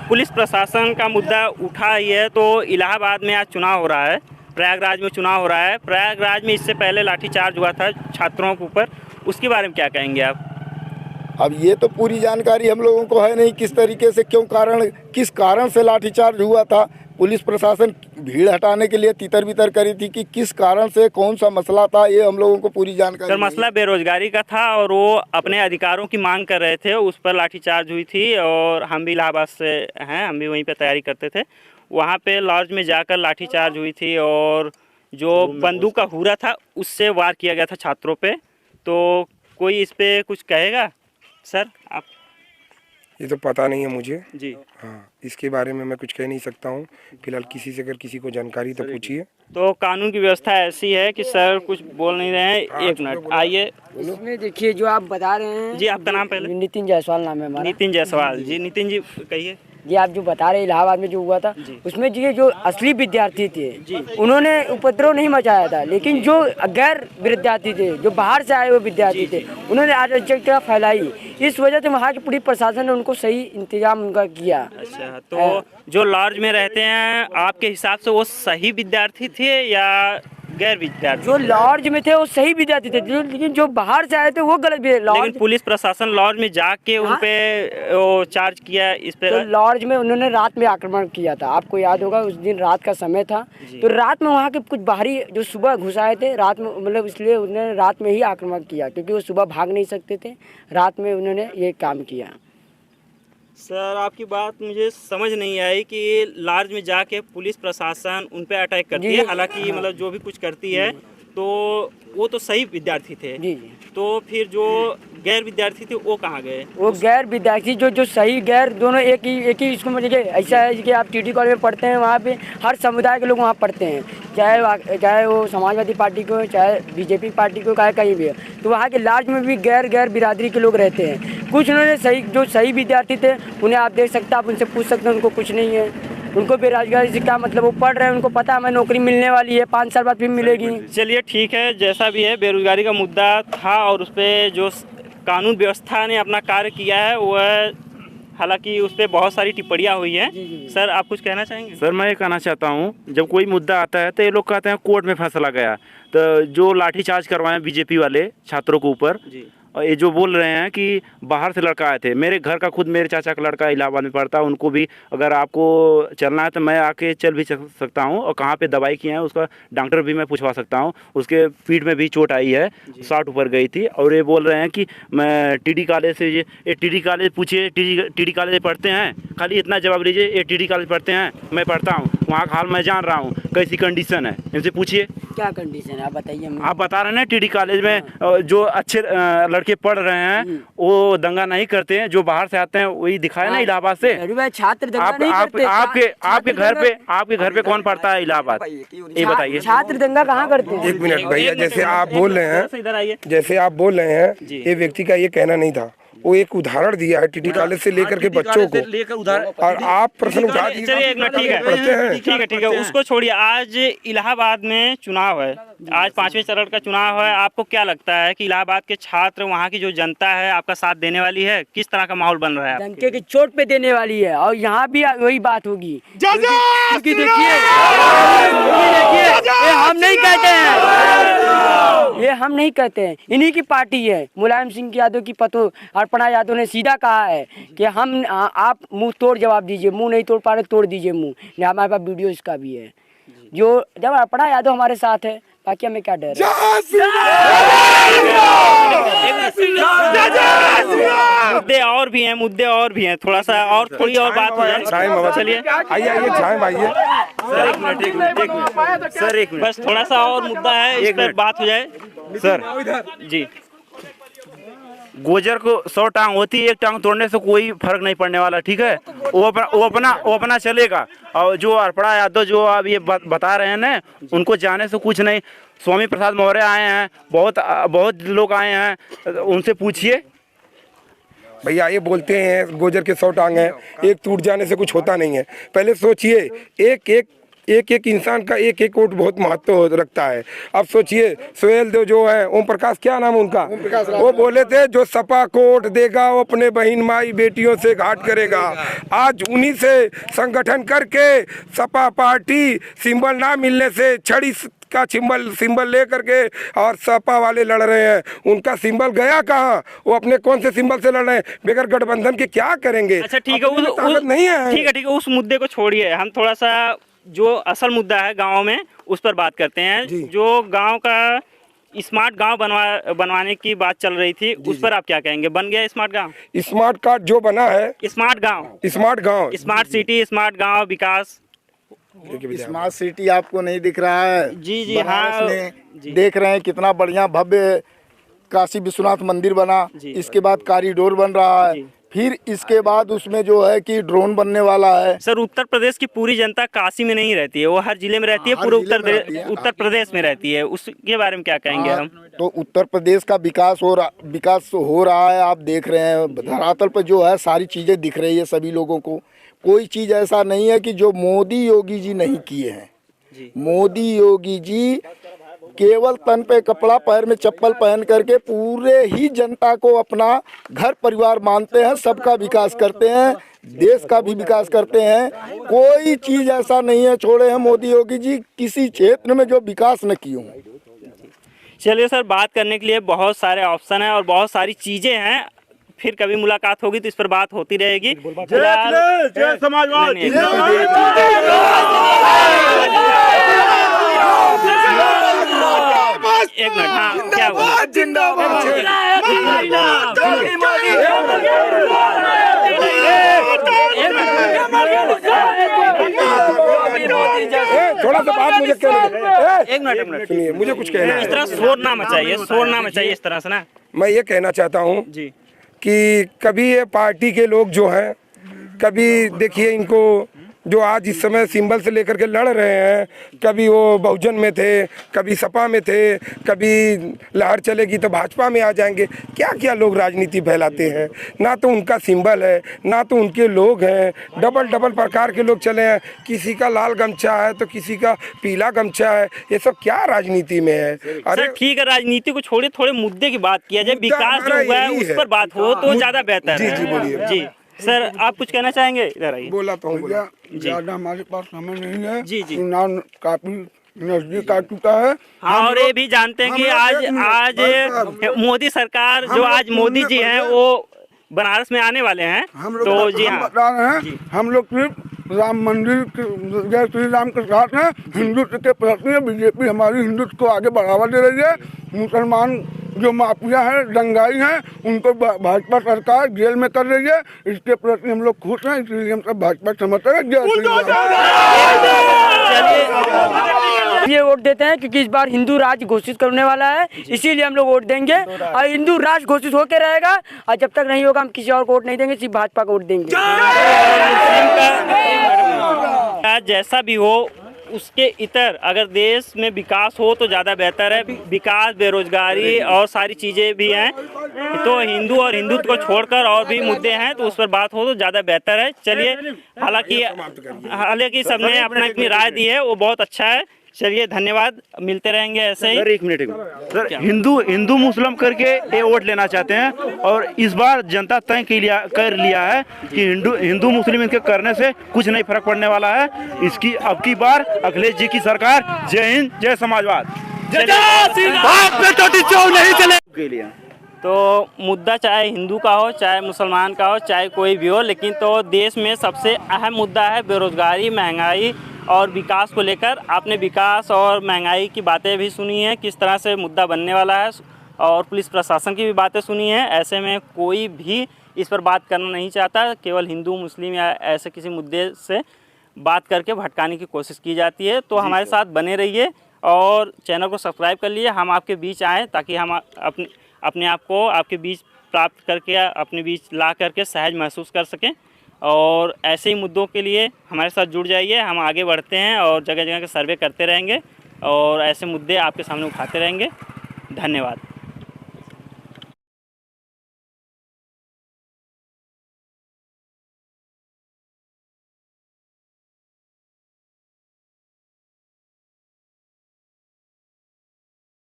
Police प्रशासन का मुद्दा उठा ही है, तो इलाहाबाद में आज चुनाव हो रहा है, प्रयागराज में चुनाव हो रहा है। प्रयागराज में इससे पहले लाठीचार्ज हुआ था छात्रों के ऊपर, उसके बारे में क्या कहेंगे आप? अब ये तो पूरी जानकारी हम लोगों को है नहीं, किस तरीके से किस कारण से लाठीचार्ज हुआ था। पुलिस प्रशासन भीड़ हटाने के लिए तितर बितर करी थी कि किस कारण से, कौन सा मसला था, ये हम लोगों को पूरी जानकारी सर, मसला बेरोजगारी का था और वो अपने अधिकारों की मांग कर रहे थे, उस पर लाठीचार्ज हुई थी। और हम भी इलाहाबाद से हैं, हम भी वहीं पे तैयारी करते थे। वहाँ पे लॉज में जाकर लाठीचार्ज हुई थी और जो बंदूक का हुरा था उससे वार किया गया था छात्रों पे। तो कोई इस पे कुछ कहेगा सर आप? ये तो पता नहीं है मुझे जी हाँ, इसके बारे में मैं कुछ कह नहीं सकता हूँ फिलहाल। किसी से अगर किसी को जानकारी तो पूछिए। तो कानून की व्यवस्था ऐसी है कि सर कुछ बोल नहीं रहे हैं। एक मिनट आइए। इसमें देखिए जो आप बता रहे हैं। जी, आपका नाम पहले? नितिन जायसवाल नाम है हमारा। नितिन जायसवाल जी। नितिन जी कहिए। जी, आप जो बता रहे हैं इलाहाबाद में जो हुआ था, उसमें जो असली विद्यार्थी थे उन्होंने उपद्रव नहीं मचाया था, लेकिन जो गैर विद्यार्थी थे, जो बाहर से आए हुए विद्यार्थी थे, उन्होंने अराजकता फैलाई। इस वजह से वहाँ की पुलिस प्रशासन ने उनको सही इंतजाम उनका किया। अच्छा, तो जो लॉज में रहते हैं आपके हिसाब से वो सही विद्यार्थी थे या गैर विद्यार्थी? जो लॉज में थे वो सही विद्यार्थी थे, लेकिन जो बाहर से आए थे वो गलत विद्यार्थी। लेकिन पुलिस प्रशासन लॉज में जाके उन पे वो चार्ज किया इस पे। तो लॉज में उन्होंने रात में आक्रमण किया था, आपको याद होगा उस दिन रात का समय था। तो रात में वहाँ के कुछ बाहरी जो सुबह घुस आए थे रात में, मतलब इसलिए उन्होंने रात में ही आक्रमण किया, क्योंकि वो सुबह भाग नहीं सकते थे। रात में उन्होंने ये काम किया। सर, आपकी बात मुझे समझ नहीं आई कि लॉज में जाके पुलिस प्रशासन उन पे अटैक करती है। हालांकि मतलब जो भी कुछ करती है तो वो तो सही विद्यार्थी थे। जी। तो फिर जो गैर विद्यार्थी थे वो कहाँ गए? वो गैर विद्यार्थी जो सही गैर दोनों एक ही स्कूल में। देखिए ऐसा है कि आप टीटी कॉलेज में पढ़ते हैं, वहाँ पे हर समुदाय के लोग वहाँ पढ़ते हैं, चाहे वो समाजवादी पार्टी को, चाहे बीजेपी पार्टी को, चाहे कहीं भी। तो वहाँ के लॉज में भी गैर बिरादरी के लोग रहते हैं। कुछ उन्होंने जो सही विद्यार्थी थे उन्हें आप देख सकते हैं, आप उनसे पूछ सकते हैं, उनको कुछ नहीं है। उनको बेरोजगारी से क्या मतलब, वो पढ़ रहे हैं, उनको पता है हमें नौकरी मिलने वाली है, 5 साल बाद फिर मिलेगी। चलिए ठीक है, जैसा भी है बेरोजगारी का मुद्दा था और उस पर जो कानून व्यवस्था ने अपना कार्य किया है वह, हालांकि उस पर बहुत सारी टिप्पणियाँ हुई हैं। सर, आप कुछ कहना चाहेंगे? सर, मैं ये कहना चाहता हूँ, जब कोई मुद्दा आता है तो ये लोग कहते हैं कोर्ट में फैसला गया, तो जो लाठीचार्ज करवाएं बीजेपी वाले छात्रों के ऊपर, और ये जो बोल रहे हैं कि बाहर से लड़का आए थे, मेरे घर का खुद मेरे चाचा का लड़का इलाहाबाद में पढ़ता है, उनको भी अगर आपको चलना है तो मैं आके चल भी सकता हूँ, और कहाँ पे दवाई किए हैं उसका डॉक्टर भी मैं पूछवा सकता हूँ। उसके पीठ में भी चोट आई है, 60 ऊपर गई थी। और ये बोल रहे हैं कि मैं टीडी कॉलेज से, ये टीडी कॉलेज पूछिए, टीडी कॉलेज पढ़ते हैं, खाली इतना जवाब दीजिए ये टीडी कॉलेज पढ़ते हैं, मैं पढ़ता हूँ, वहाँ का हाल मैं जान रहा हूँ, कैसी कंडीशन है, इनसे पूछिए। क्या कंडीशन है आप बताइए। आप बता रहे हैं टीडी कॉलेज में जो अच्छे लड़के पढ़ रहे हैं वो दंगा नहीं करते हैं, जो बाहर से आते हैं वही दिखाए ना इलाहाबाद से। छात्र दंगा नहीं करते। आपके घर पे कौन पढ़ता है इलाहाबाद, ये बताइए। छात्र दंगा कहाँ करते हैं? 1 मिनट भैया, जैसे आप बोल रहे हैं, ये व्यक्ति का ये कहना नहीं था, वो एक उदाहरण दिया है टीटी कॉलेज से लेकर के बच्चों को, और आप प्रश्न उठा दिए। चलिए एक मिनट, ठीक है, उसको छोड़िए। आज इलाहाबाद में चुनाव है, आज 5वें चरण का चुनाव है। आपको क्या लगता है कि इलाहाबाद के छात्र, वहाँ की जो जनता है, आपका साथ देने वाली है? किस तरह का माहौल बन रहा है? डंके की चोट पे देने वाली है, और यहाँ भी वही बात होगी। क्योंकि देखिए ये हम नहीं कहते हैं, ये हम नहीं कहते हैं, इन्हीं की पार्टी है। मुलायम सिंह यादव की पतो अर्पणा यादव ने सीधा कहा है कि आप मुंह तोड़ जवाब दीजिए, मुंह नहीं तोड़ पा रहे तोड़ दीजिए मुंह। हमारे पास वीडियो इसका भी है, जो जब अर्पणा यादव हमारे साथ है, बाकी हमें क्या डर है। मुद्दे और भी हैं, थोड़ा सा और थोड़ी और बात हो जाए। चलिए आइए सर, एक मिनट बस थोड़ा सा और मुद्दा है, इस पर बात हो जाए। सर जी, गोजर को 100 टांग होती है, एक टांग तोड़ने से कोई फर्क नहीं पड़ने वाला, ठीक है। वो अपना चलेगा। और जो अर्पणा यादव जो आप ये बता रहे हैं ना, उनको जाने से कुछ नहीं। स्वामी प्रसाद मौर्य आए हैं, बहुत लोग आए हैं, उनसे पूछिए। भैया ये बोलते हैं गोजर के 100 टांग हैं, एक टूट जाने से कुछ होता नहीं है। पहले सोचिए, एक एक एक इंसान का एक एक वोट बहुत महत्व रखता है। अब सोचिए सोहेल देव जो है, ओम प्रकाश क्या नाम है उनका, वो बोले थे जो सपा को वोट देगा वो अपने बहन माई बेटियों से घाट करेगा। आज उन्हीं से संगठन करके सपा पार्टी सिंबल ना मिलने से छड़ी का सिंबल ले करके और सपा वाले लड़ रहे हैं। उनका सिंबल गया कहाँ, वो अपने कौन से सिंबल से लड़ रहे हैं, बगैर गठबंधन के क्या करेंगे। अच्छा ठीक है, नहीं है। ठीक है, उस मुद्दे को छोड़िए, हम थोड़ा सा जो असल मुद्दा है गाँव में उस पर बात करते हैं। जो गाँव का स्मार्ट गांव बनवाने की बात चल रही थी, उस पर आप क्या कहेंगे? बन गया स्मार्ट गांव? स्मार्ट कार्ड जो बना है, स्मार्ट गांव, स्मार्ट सिटी, स्मार्ट गांव विकास। स्मार्ट सिटी आपको नहीं दिख रहा है? जी हाँ, देख रहे हैं कितना बढ़िया भव्य काशी विश्वनाथ मंदिर बना, इसके बाद कॉरिडोर बन रहा है, फिर इसके बाद उसमें जो है कि ड्रोन बनने वाला है। सर उत्तर प्रदेश की पूरी जनता काशी में नहीं रहती है, वो हर जिले में रहती है, पूरे उत्तर प्रदेश में रहती है, उसके बारे में क्या कहेंगे हम? तो उत्तर प्रदेश का विकास हो रहा है, आप देख रहे हैं धरातल पर जो है सारी चीज़ें दिख रही है सभी लोगों को। कोई चीज़ ऐसा नहीं है कि जो मोदी योगी जी नहीं किए हैं। मोदी योगी जी केवल तन पे कपड़ा पैर में चप्पल पहन करके पूरे ही जनता को अपना घर परिवार मानते हैं, सबका विकास करते हैं, देश का भी विकास करते हैं। कोई चीज़ ऐसा नहीं है छोड़े हैं मोदी योगी जी किसी क्षेत्र में जो विकास न किए हों। चलिए सर, बात करने के लिए बहुत सारे ऑप्शन हैं और बहुत सारी चीज़ें हैं, फिर कभी मुलाकात होगी तो इस पर बात होती रहेगी। जय समाजवाद। एक मिनट, हाँ क्या हुआ? थोड़ा सा बात मुझे एक मिनट सुनिए, मुझे कुछ कहना है। इस तरह शोर ना मचाइए इस तरह से ना। मैं ये कहना चाहता हूँ जी कि कभी ये पार्टी के लोग जो हैं, कभी देखिए इनको जो आज इस समय सिंबल से लेकर के लड़ रहे हैं, कभी वो बहुजन में थे, कभी सपा में थे, कभी लहर चलेगी तो भाजपा में आ जाएंगे। क्या क्या लोग राजनीति फैलाते हैं, ना तो उनका सिंबल है ना तो उनके लोग हैं, डबल प्रकार के लोग चले हैं। किसी का लाल गमछा है तो किसी का पीला गमछा है, ये सब क्या राजनीति में है? अरे ठीक है, राजनीति को छोड़िए, थोड़े मुद्दे की बात किया जाए, विकास जो हुआ है उस पर बात हो तो ज्यादा बेहतर है। जी बोलिए। जी सर, आप कुछ कहना चाहेंगे? इधर आइए। बोला तो हूँ, ज्यादा हमारे पास समय नहीं है। जी चुनाव काफी नजदीक आ चुका है। हाँ, और ये भी जानते हैं कि आज मोदी सरकार जो आज मोदी जी हैं वो बनारस में आने वाले हैं, तो जी हाँ बता रहे हैं, हम लोग सिर्फ राम मंदिर जय श्री राम के साथ हैं, हिंदुत्व के प्रति है। बीजेपी हमारी हिंदुत्व को आगे बढ़ावा दे रही है। मुसलमान जो माफिया है, दंगाई हैं, उनको भाजपा सरकार जेल में कर रही है। इसके प्रति हम लोग खुश हैं, इसलिए हम सब भाजपा समर्थक हैं। जय श्री राम। ये वोट देते हैं क्योंकि इस बार हिंदू राज घोषित करने वाला है, इसीलिए हम लोग वोट देंगे। और हिंदू राज घोषित होकर रहेगा, और जब तक नहीं होगा हम किसी और को वोट नहीं देंगे, सिर्फ भाजपा को वोट देंगे। जैसा भी हो उसके इतर अगर देश में विकास हो तो ज़्यादा बेहतर है। विकास, बेरोजगारी और सारी चीज़ें भी हैं, तो हिंदू और हिंदुत्व को छोड़कर और भी मुद्दे हैं तो उस पर बात हो तो ज़्यादा बेहतर है। चलिए, हालांकि सबने अपना अपनी राय दी है, वो बहुत अच्छा है। चलिए धन्यवाद, मिलते रहेंगे ऐसे ही। सर एक मिनट सर, हिंदू मुस्लिम करके ये वोट लेना चाहते हैं और इस बार जनता तय कर लिया है कि हिंदू मुस्लिम इनके करने से कुछ नहीं फर्क पड़ने वाला है। इसकी अब की बार अखिलेश जी की सरकार। जय हिंद, जय समाजवाद। नहीं चले के लिए तो मुद्दा चाहे हिंदू का हो, चाहे मुसलमान का हो, चाहे कोई भी हो, लेकिन तो देश में सबसे अहम मुद्दा है बेरोजगारी, महंगाई और विकास को लेकर। आपने विकास और महंगाई की बातें भी सुनी हैं, किस तरह से मुद्दा बनने वाला है, और पुलिस प्रशासन की भी बातें सुनी हैं। ऐसे में कोई भी इस पर बात करना नहीं चाहता, केवल हिंदू मुस्लिम या ऐसे किसी मुद्दे से बात करके भटकाने की कोशिश की जाती है। तो हमारे साथ बने रहिए और चैनल को सब्सक्राइब कर लिए। हम आपके बीच आएँ ताकि हम अपने आप को आपके बीच प्राप्त करके, अपने बीच ला करके सहज महसूस कर सकें। और ऐसे ही मुद्दों के लिए हमारे साथ जुड़ जाइए। हम आगे बढ़ते हैं और जगह जगह के सर्वे करते रहेंगे और ऐसे मुद्दे आपके सामने उठाते रहेंगे। धन्यवाद।